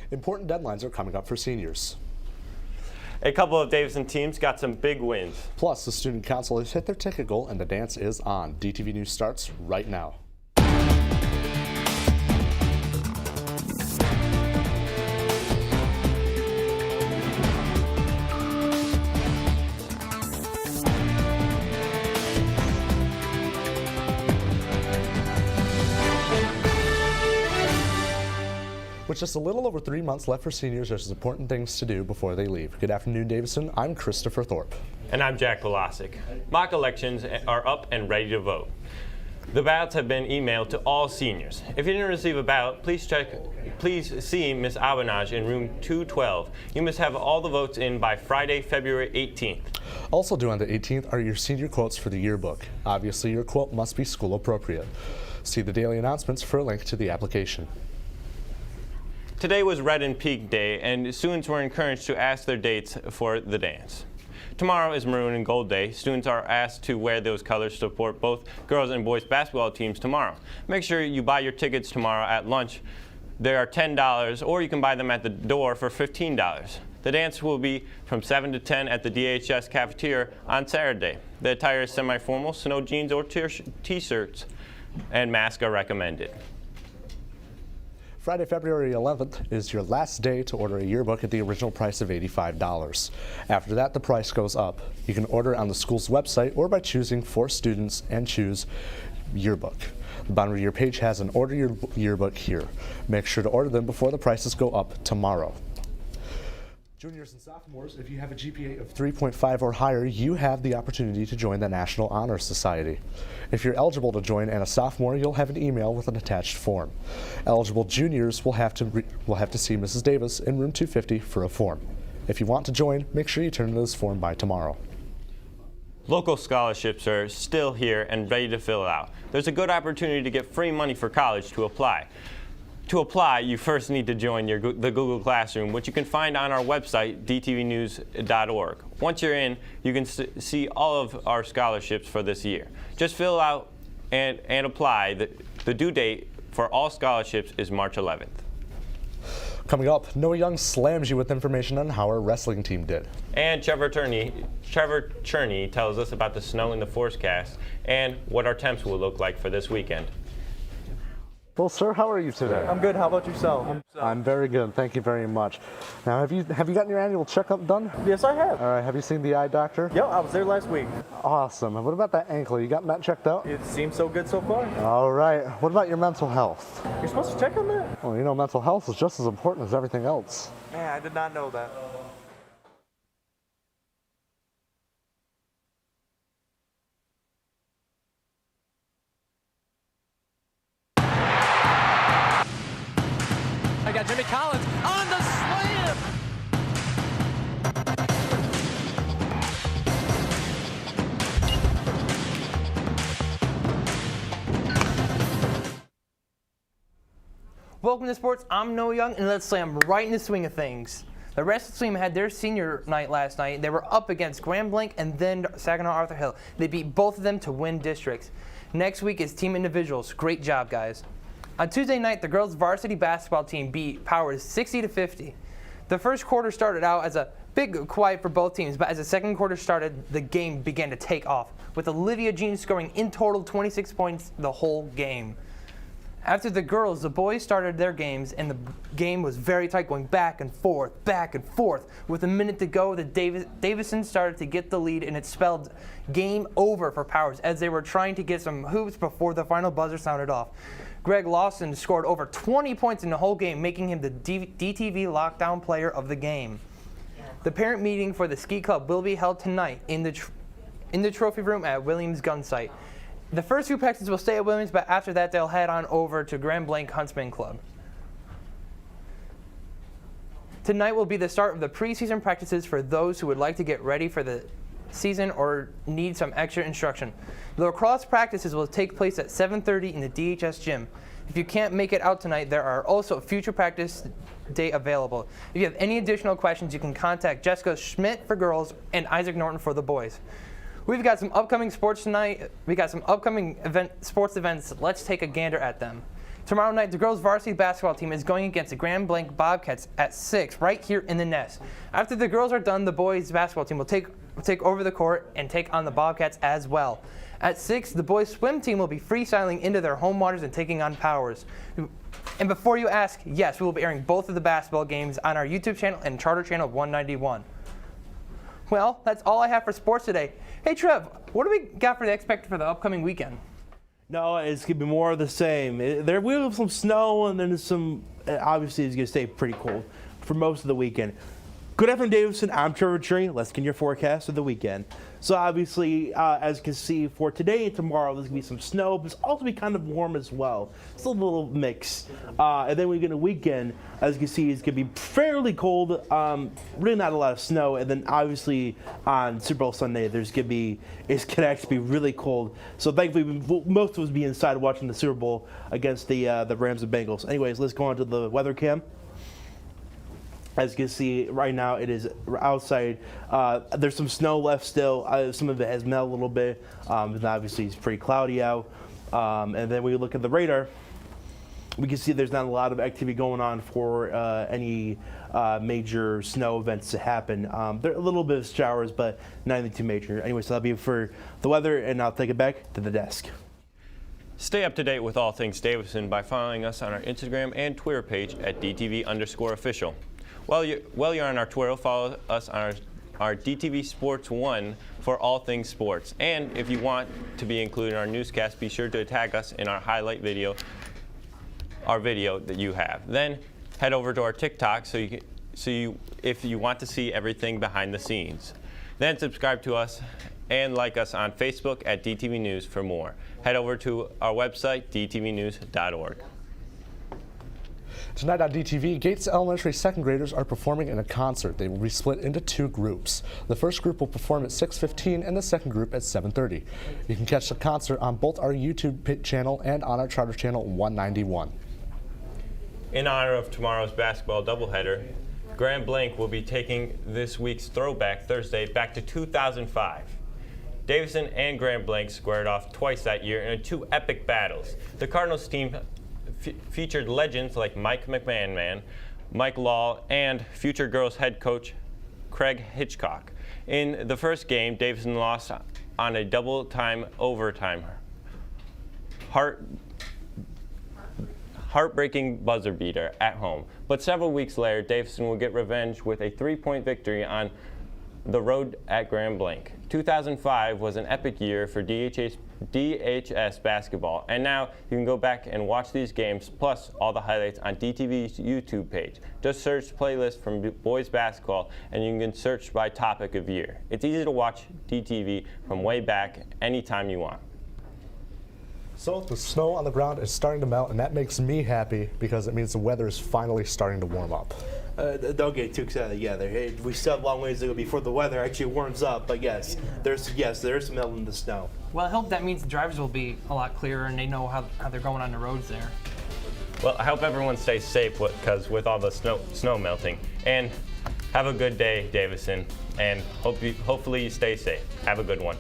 Important deadlines are coming up for seniors. A couple of Davidson teams got some big wins. Plus, the student council has hit their ticket goal and the dance is on. DTV News starts right now. With just a little over 3 months left for seniors, there's important things to do before they leave. Good afternoon, Davison. I'm Christopher Thorpe. And I'm Jack Velasic. Mock elections are up and ready to vote. The ballots have been emailed to all seniors. If you didn't receive a ballot, please see Ms. Abenaj in room 212. You must have all the votes in by Friday, February 18th. Also due on the 18th are your senior quotes for the yearbook. Obviously, your quote must be school appropriate. See the daily announcements for a link to the application. Today was Red and Pink Day, and students were encouraged to ask their dates for the dance. Tomorrow is Maroon and Gold Day. Students are asked to wear those colors to support both girls and boys basketball teams tomorrow. Make sure you buy your tickets tomorrow at lunch. They are $10, or you can buy them at the door for $15. The dance will be from 7 to 10 at the DHS cafeteria on Saturday. The attire is semi-formal, snow jeans or t-shirts, and masks are recommended. Friday, February 11th is your last day to order a yearbook at the original price of $85. After that, the price goes up. You can order it on the school's website or by choosing for students and choose yearbook. The bottom of your page has an order your yearbook here. Make sure to order them before the prices go up tomorrow. Juniors and sophomores, if you have a GPA of 3.5 or higher, you have the opportunity to join the National Honor Society. If you're eligible to join and a sophomore, you'll have an email with an attached form. Eligible juniors will have to see Mrs. Davis in room 250 for a form. If you want to join, make sure you turn in this form by tomorrow. Local scholarships are still here and ready to fill out. There's a good opportunity to get free money for college to apply. To apply, you first need to join the Google Classroom, which you can find on our website, dtvnews.org. Once you're in, you can see all of our scholarships for this year. Just fill out and apply. The due date for all scholarships is March 11th. Coming up, Noah Young slams you with information on how our wrestling team did. And Trevor Cherney tells us about the snow in the forecast and what our temps will look like for this weekend. Well, sir, how are you today? I'm good. How about yourself? I'm very good. Thank you very much. Now, have you gotten your annual checkup done? Yes, I have. All right. Have you seen the eye doctor? Yep, I was there last week. Awesome. And what about that ankle? You gotten that checked out? It seems so good so far. All right. What about your mental health? You're supposed to check on that? Well, you know, mental health is just as important as everything else. Man, I did not know that. I got Jimmy Collins on the slam. Welcome to sports. I'm Noah Young, and let's slam right in the swing of things. The wrestling team had their senior night last night. They were up against Grand Blanc and then Saginaw Arthur Hill. They beat both of them to win districts. Next week is team individuals. Great job, guys. On Tuesday night, the girls' varsity basketball team beat Powers 60-50. The first quarter started out as a big quiet for both teams, but as the second quarter started, the game began to take off, with Olivia Jean scoring in total 26 points the whole game. After the girls, the boys started their games, and the game was very tight, going back and forth. With a minute to go, the Davison started to get the lead, and it spelled game over for Powers as they were trying to get some hoops before the final buzzer sounded off. Greg Lawson scored over 20 points in the whole game, making him the DTV lockdown player of the game. The parent meeting for the ski club will be held tonight in the trophy room at Williams Gun Site. The first few practices will stay at Williams, but after that they'll head on over to Grand Blanc Huntsman Club. Tonight will be the start of the preseason practices for those who would like to get ready for the season or need some extra instruction. The lacrosse practices will take place at 7:30 in the DHS gym. If you can't make it out tonight, there are also future practice day available. If you have any additional questions, you can contact Jessica Schmidt for girls and Isaac Norton for the boys. We've got some upcoming sports tonight. We got some upcoming sports events. Let's take a gander at them. Tomorrow night, the girls' varsity basketball team is going against the Grand Blanc Bobcats at 6, right here in the Nest. After the girls are done, the boys' basketball team will take over the court and take on the Bobcats as well. At 6, the boys' swim team will be freestyling into their home waters and taking on Powers. And before you ask, yes, we will be airing both of the basketball games on our YouTube channel and Charter Channel 191. Well, that's all I have for sports today. Hey, Trev, what do we got for the expected for the upcoming weekend? No, it's going to be more of the same. There will have some snow, and then some, obviously it's going to stay pretty cold for most of the weekend. Good afternoon, Davidson. I'm Trevor Tree. Let's get your forecast of the weekend. So obviously, as you can see, for today and tomorrow, there's going to be some snow, but it's also going to be kind of warm as well. It's a little mix. And then we get a weekend, as you can see, it's going to be fairly cold. Really not a lot of snow. And then obviously on Super Bowl Sunday, it's going to actually be really cold. So thankfully, most of us be inside watching the Super Bowl against the Rams and Bengals. Anyways, let's go on to the weather cam. As you can see, right now it is outside. There's some snow left still. Some of it has melted a little bit. And obviously, it's pretty cloudy out. And then when we look at the radar, we can see there's not a lot of activity going on for any major snow events to happen. There are a little bit of showers, but nothing too major. Anyway, so that'll be for the weather, and I'll take it back to the desk. Stay up to date with all things Davidson by following us on our Instagram and Twitter page at DTV_official. While you're on our Twitter, follow us on our DTV Sports 1 for all things sports. And if you want to be included in our newscast, be sure to tag us in our highlight video, our video that you have. Then head over to our TikTok if you want to see everything behind the scenes. Then subscribe to us and like us on Facebook at DTV News for more. Head over to our website, dtvnews.org. Tonight on DTV, Gates Elementary second graders are performing in a concert. They will be split into two groups. The first group will perform at 6:15 and the second group at 7:30. You can catch the concert on both our YouTube channel and on our Charter Channel 191. In honor of tomorrow's basketball doubleheader, Grand Blanc will be taking this week's Throwback Thursday back to 2005. Davidson and Grand Blanc squared off twice that year in two epic battles. The Cardinals team featured legends like Mike McMahon, Mike Law, and future girls head coach Craig Hitchcock. In the first game, Davidson lost on a double-time overtime heartbreaking buzzer beater at home. But several weeks later, Davidson will get revenge with a 3-point victory on the road at Grand Blanc. 2005 was an epic year for DHS basketball, and now you can go back and watch these games plus all the highlights on DTV's YouTube page. Just search playlist from boys basketball and you can search by topic of year. It's easy to watch DTV from way back anytime you want. So the snow on the ground is starting to melt, and that makes me happy because it means the weather is finally starting to warm up. Don't get too excited. Yeah, we still have a long ways to go before the weather actually warms up. But yes, there's some melt in the snow. Well, I hope that means the drivers will be a lot clearer and they know how they're going on the roads there. Well, I hope everyone stays safe because with all the snow melting. And have a good day, Davison, and hopefully you stay safe. Have a good one.